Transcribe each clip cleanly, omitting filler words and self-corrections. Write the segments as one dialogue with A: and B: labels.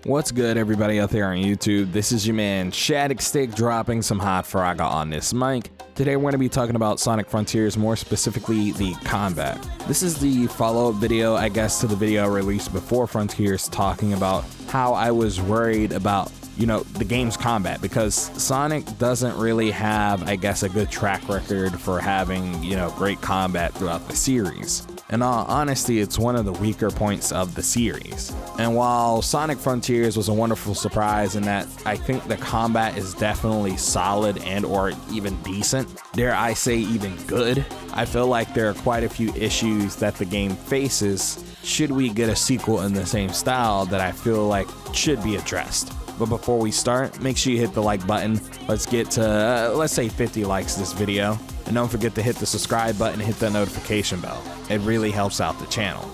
A: What's good, everybody out there on YouTube? This is your man Shadicstick dropping some hot fragga on this mic. Today we're going to be talking about Sonic Frontiers, more specifically the combat. This is the follow-up video, I guess, to the video released before Frontiers, talking about how I was worried about the game's combat, because Sonic doesn't really have, I guess, a good track record for having, great combat throughout the series. In all honesty, it's one of the weaker points of the series. And while Sonic Frontiers was a wonderful surprise in that I think the combat is definitely solid and or even decent, dare I say even good, I feel like there are quite a few issues that the game faces should we get a sequel in the same style that I feel like should be addressed. But before we start, make sure you hit the like button. Let's get to, let's say 50 likes this video. And don't forget to hit the subscribe button and hit that notification bell. It really helps out the channel.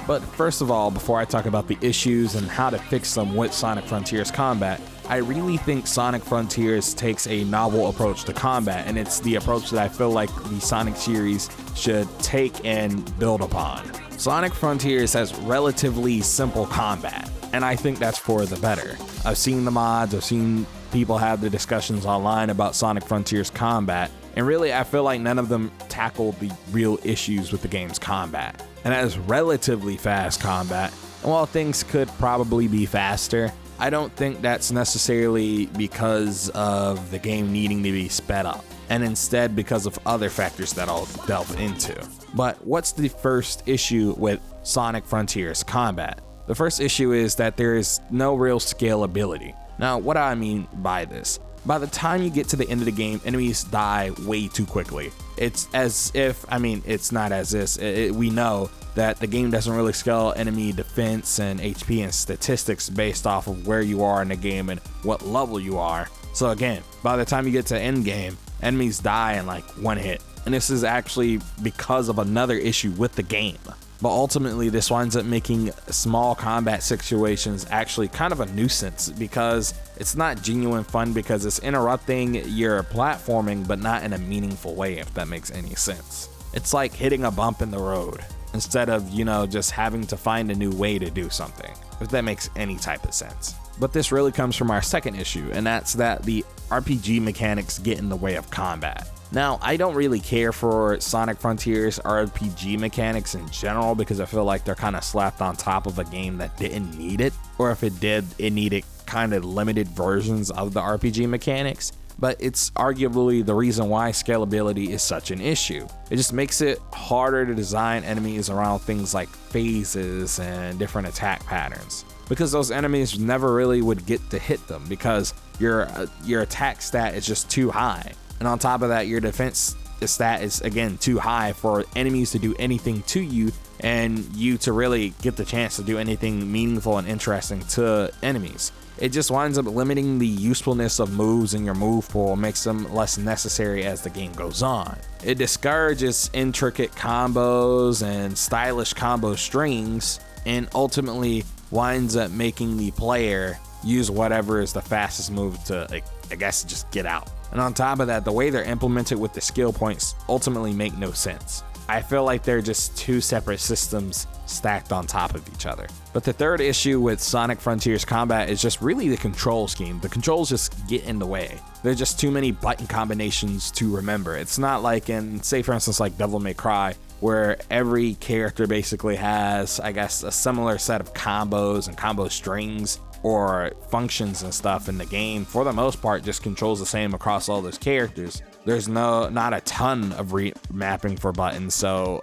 A: But first of all, before I talk about the issues and how to fix them with Sonic Frontiers combat, I really think Sonic Frontiers takes a novel approach to combat, and it's the approach that I feel like the Sonic series should take and build upon. Sonic Frontiers has relatively simple combat, and I think that's for the better. I've seen the mods, I've seen people have the discussions online about Sonic Frontiers combat, and really I feel like none of them tackle the real issues with the game's combat. And it has relatively fast combat, and while things could probably be faster, I don't think that's necessarily because of the game needing to be sped up, and instead because of other factors that I'll delve into. But what's the first issue with Sonic Frontiers combat? The first issue is that there is no real scalability. Now, what do I mean by this? By the time you get to the end of the game, enemies die way too quickly. It's as if, it's not as if, we know that the game doesn't really scale enemy defense and HP and statistics based off of where you are in the game and what level you are. So again, by the time you get to end game, enemies die in like one hit. And this is actually because of another issue with the game. But ultimately, this winds up making small combat situations actually kind of a nuisance, because it's not genuine fun, because it's interrupting your platforming, but not in a meaningful way, if that makes any sense. It's like hitting a bump in the road instead of, just having to find a new way to do something, if that makes any type of sense. But this really comes from our second issue, and that's that the RPG mechanics get in the way of combat. Now, I don't really care for Sonic Frontiers RPG mechanics in general, because I feel like they're kind of slapped on top of a game that didn't need it, or if it did, it needed kind of limited versions of the RPG mechanics. But it's arguably the reason why scalability is such an issue. It just makes it harder to design enemies around things like phases and different attack patterns, because those enemies never really would get to hit them, because your attack stat is just too high. And on top of that, your defense stat is, again, too high for enemies to do anything to you, and you to really get the chance to do anything meaningful and interesting to enemies. It just winds up limiting the usefulness of moves in your move pool, makes them less necessary as the game goes on. It discourages intricate combos and stylish combo strings, and ultimately winds up making the player use whatever is the fastest move to, I guess, just get out. And on top of that, the way they're implemented with the skill points ultimately make no sense. I feel like they're just two separate systems stacked on top of each other. But the third issue with Sonic Frontiers combat is just really the control scheme. The controls just get in the way. There are just too many button combinations to remember. It's not like in, say for instance, like Devil May Cry, where every character basically has, I guess, a similar set of combos and combo strings or functions and stuff in the game. For the most part, just controls the same across all those characters. There's not a ton of remapping for buttons, so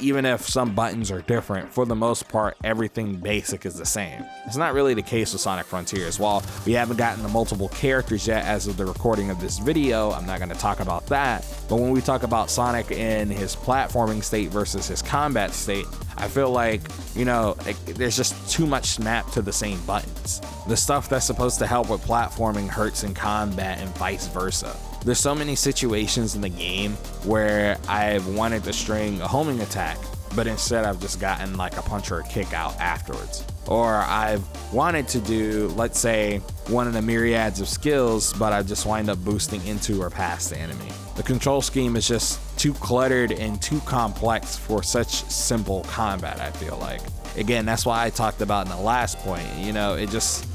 A: even if some buttons are different, for the most part everything basic is the same. It's not really the case with Sonic Frontiers. While we haven't gotten to multiple characters yet as of the recording of this video, I'm not going to talk about that, but when we talk about Sonic in his platforming state versus his combat state, I feel like, there's just too much snap to the same buttons. The stuff that's supposed to help with platforming hurts in combat and vice versa. There's so many situations in the game where I've wanted to string a homing attack, but instead I've just gotten like a punch or a kick out afterwards. Or I've wanted to do, let's say, one of the myriads of skills, but I just wind up boosting into or past the enemy. The control scheme is just too cluttered and too complex for such simple combat, I feel like. again, that's why I talked about in the last point. You know, it just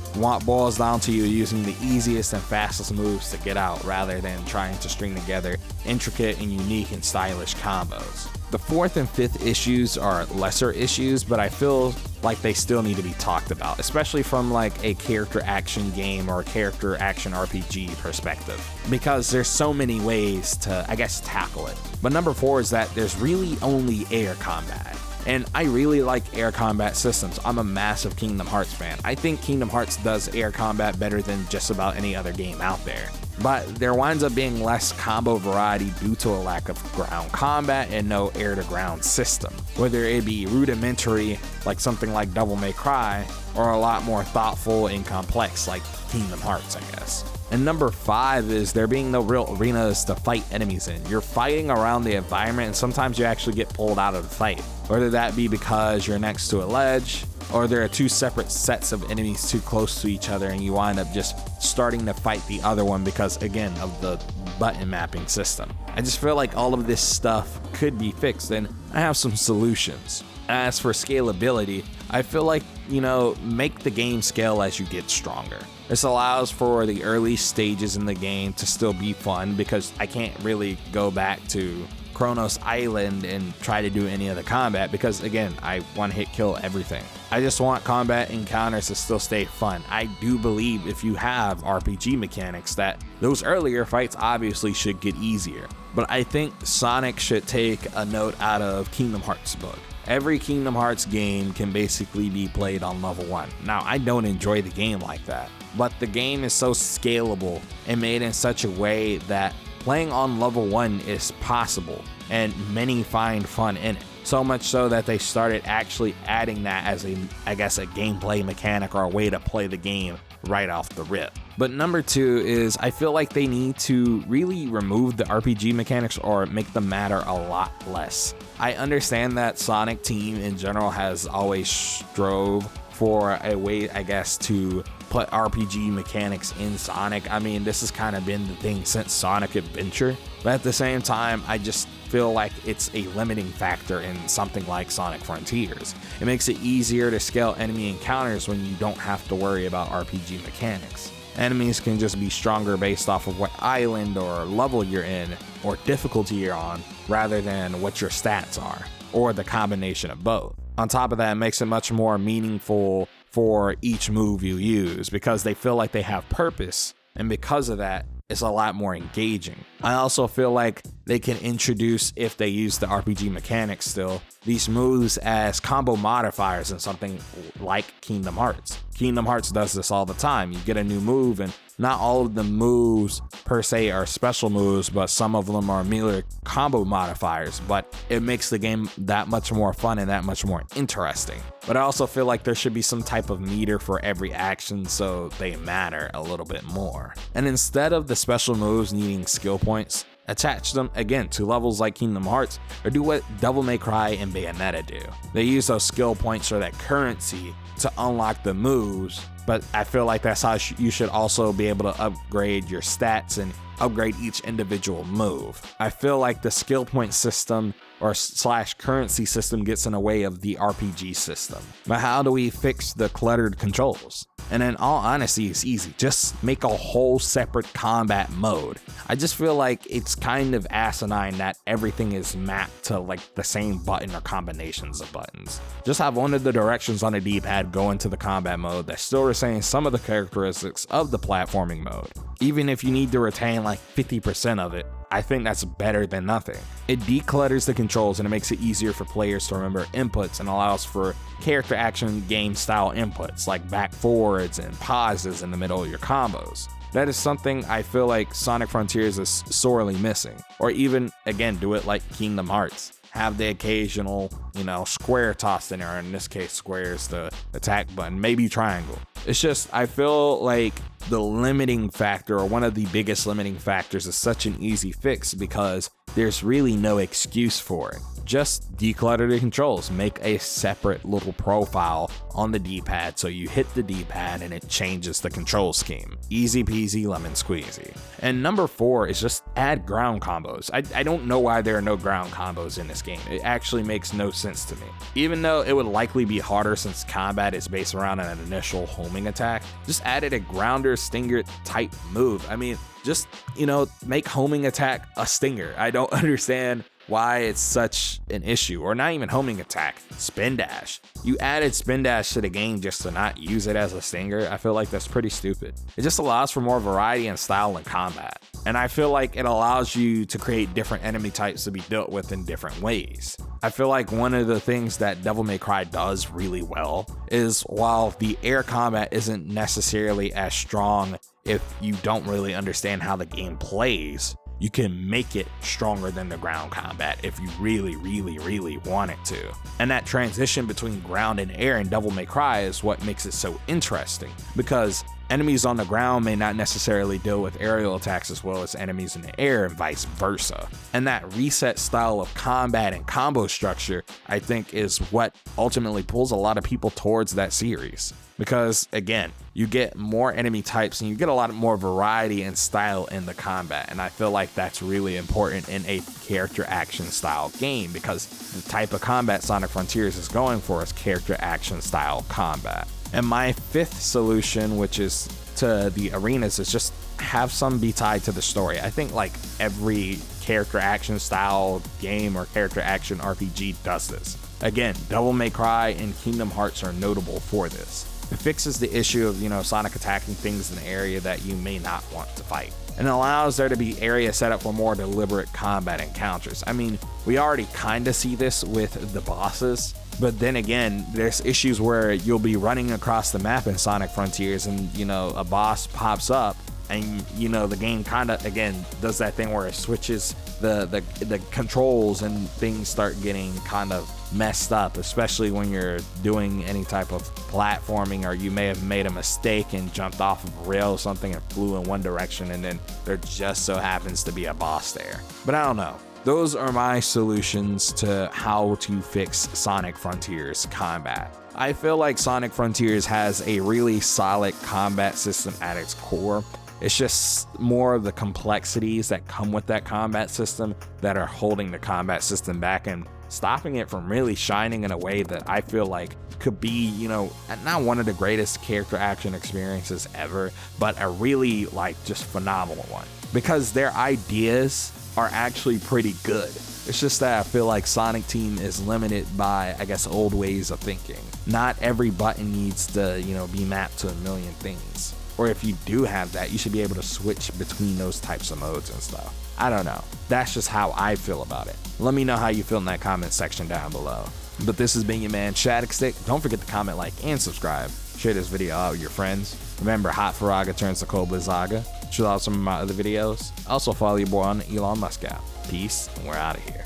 A: boils down to you using the easiest and fastest moves to get out rather than trying to string together intricate and unique and stylish combos. The 4th and 5th issues are lesser issues, but I feel like they still need to be talked about, especially from like a character action game or a character action RPG perspective, because there's so many ways to, I guess, tackle it. But number 4 is that there's really only air combat. And I really like air combat systems. I'm a massive Kingdom Hearts fan. I think Kingdom Hearts does air combat better than just about any other game out there. But there winds up being less combo variety due to a lack of ground combat and no air-to-ground system. Whether it be rudimentary, like something like Devil May Cry, or a lot more thoughtful and complex, like Kingdom Hearts, I guess. And number 5 is there being no real arenas to fight enemies in. You're fighting around the environment, and sometimes you actually get pulled out of the fight. Whether that be because you're next to a ledge, or there are 2 separate sets of enemies too close to each other and you wind up just starting to fight the other one because, again, of the button mapping system. I just feel like all of this stuff could be fixed, and I have some solutions. As for scalability, I feel like, you know, make the game scale as you get stronger. This allows for the early stages in the game to still be fun, because I can't really go back to Kronos Island and try to do any of the combat because, again, I one hit kill everything. I just want combat encounters to still stay fun. I do believe if you have RPG mechanics that those earlier fights obviously should get easier. But I think Sonic should take a note out of Kingdom Hearts book. Every Kingdom Hearts game can basically be played on level 1. Now, I don't enjoy the game like that, but the game is so scalable and made in such a way that playing on level 1 is possible, and many find fun in it. So much so that they started actually adding that as a gameplay mechanic or a way to play the game right off the rip. But number 2 is I feel like they need to really remove the RPG mechanics or make them matter a lot less. I understand that Sonic Team in general has always strove for a way, I guess, to put RPG mechanics in Sonic. I mean, this has kind of been the thing since Sonic Adventure, but at the same time, I just feel like it's a limiting factor in something like Sonic Frontiers. It makes it easier to scale enemy encounters when you don't have to worry about RPG mechanics. Enemies can just be stronger based off of what island or level you're in or difficulty you're on, rather than what your stats are, or the combination of both. On top of that, it makes it much more meaningful for each move you use because they feel like they have purpose, and because of that, it's a lot more engaging. I also feel like they can introduce, if they use the RPG mechanics still, these moves as combo modifiers in something like Kingdom Hearts. Kingdom Hearts does this all the time. You get a new move, and not all of the moves per se are special moves, but some of them are merely combo modifiers, but it makes the game that much more fun and that much more interesting. But I also feel like there should be some type of meter for every action so they matter a little bit more. And instead of the special moves needing skill points, attach them again to levels like Kingdom Hearts, or do what Devil May Cry and Bayonetta do. They use those skill points or that currency to unlock the moves, but I feel like that's how you should also be able to upgrade your stats and upgrade each individual move. I feel like the skill point system or / currency system gets in the way of the RPG system. But how do we fix the cluttered controls? And in all honesty, it's easy. Just make a whole separate combat mode. I just feel like it's kind of asinine that everything is mapped to like the same button or combinations of buttons. Just have one of the directions on the D-pad go into the combat mode that still retains some of the characteristics of the platforming mode. Even if you need to retain like 50% of it, I think that's better than nothing. It declutters the controls and it makes it easier for players to remember inputs and allows for character action game style inputs like back forwards and pauses in the middle of your combos. That is something I feel like Sonic Frontiers is sorely missing. Or even, again, do it like Kingdom Hearts. Have the occasional, square tossed in there. In this case, square is the attack button, maybe triangle. It's just, I feel like the limiting factor, or one of the biggest limiting factors, is such an easy fix because there's really no excuse for it. just declutter the controls. Make a separate little profile on the D-pad so you hit the D-pad and it changes the control scheme. Easy peasy lemon squeezy. And number 4 is just add ground combos. I don't know why there are no ground combos in this game. It actually makes no sense to me. Even though it would likely be harder since combat is based around an initial homing attack, just added a grounder stinger type move. I mean, just, make homing attack a stinger. I don't understand why it's such an issue. Or not even homing attack, spin dash. You added spin dash to the game just to not use it as a stinger. I feel like that's pretty stupid. It just allows for more variety and style in combat. And I feel like it allows you to create different enemy types to be dealt with in different ways. I feel like one of the things that Devil May Cry does really well is while the air combat isn't necessarily as strong if you don't really understand how the game plays, you can make it stronger than the ground combat if you really, really, really want it to. And that transition between ground and air in Devil May Cry is what makes it so interesting, because enemies on the ground may not necessarily deal with aerial attacks as well as enemies in the air and vice versa. And that reset style of combat and combo structure, I think, is what ultimately pulls a lot of people towards that series. Because again, you get more enemy types and you get a lot more variety and style in the combat. And I feel like that's really important in a character action style game, because the type of combat Sonic Frontiers is going for is character action style combat. And my 5th solution, which is to the arenas, is just have some be tied to the story. I think like every character action style game or character action RPG does this. Again, Devil May Cry and Kingdom Hearts are notable for this. It fixes the issue of, Sonic attacking things in an area that you may not want to fight, and allows there to be areas set up for more deliberate combat encounters. I mean, we already kind of see this with the bosses, but then again, there's issues where you'll be running across the map in Sonic Frontiers and, a boss pops up and, the game kind of, again, does that thing where it switches the controls and things start getting kind of messed up, especially when you're doing any type of platforming, or you may have made a mistake and jumped off of a rail or something and flew in one direction, and then there just so happens to be a boss there. But I don't know. Those are my solutions to how to fix Sonic Frontiers combat. I feel like Sonic Frontiers has a really solid combat system at its core. It's just more of the complexities that come with that combat system that are holding the combat system back and stopping it from really shining in a way that I feel like could be, not one of the greatest character action experiences ever, but a really just phenomenal one, because their ideas are actually pretty good. It's just that I feel like Sonic Team is limited by, old ways of thinking. Not every button needs to, be mapped to a million things. Or if you do have that, you should be able to switch between those types of modes and stuff. I don't know. That's just how I feel about it. Let me know how you feel in that comment section down below. But this has been your man Shadicstick. Don't forget to comment, like, and subscribe. Share this video out with your friends. Remember, Hot Faraga turns to Cold Blizzaga. Check out some of my other videos. Also follow your boy on Elon Musk app. Peace, and we're out of here.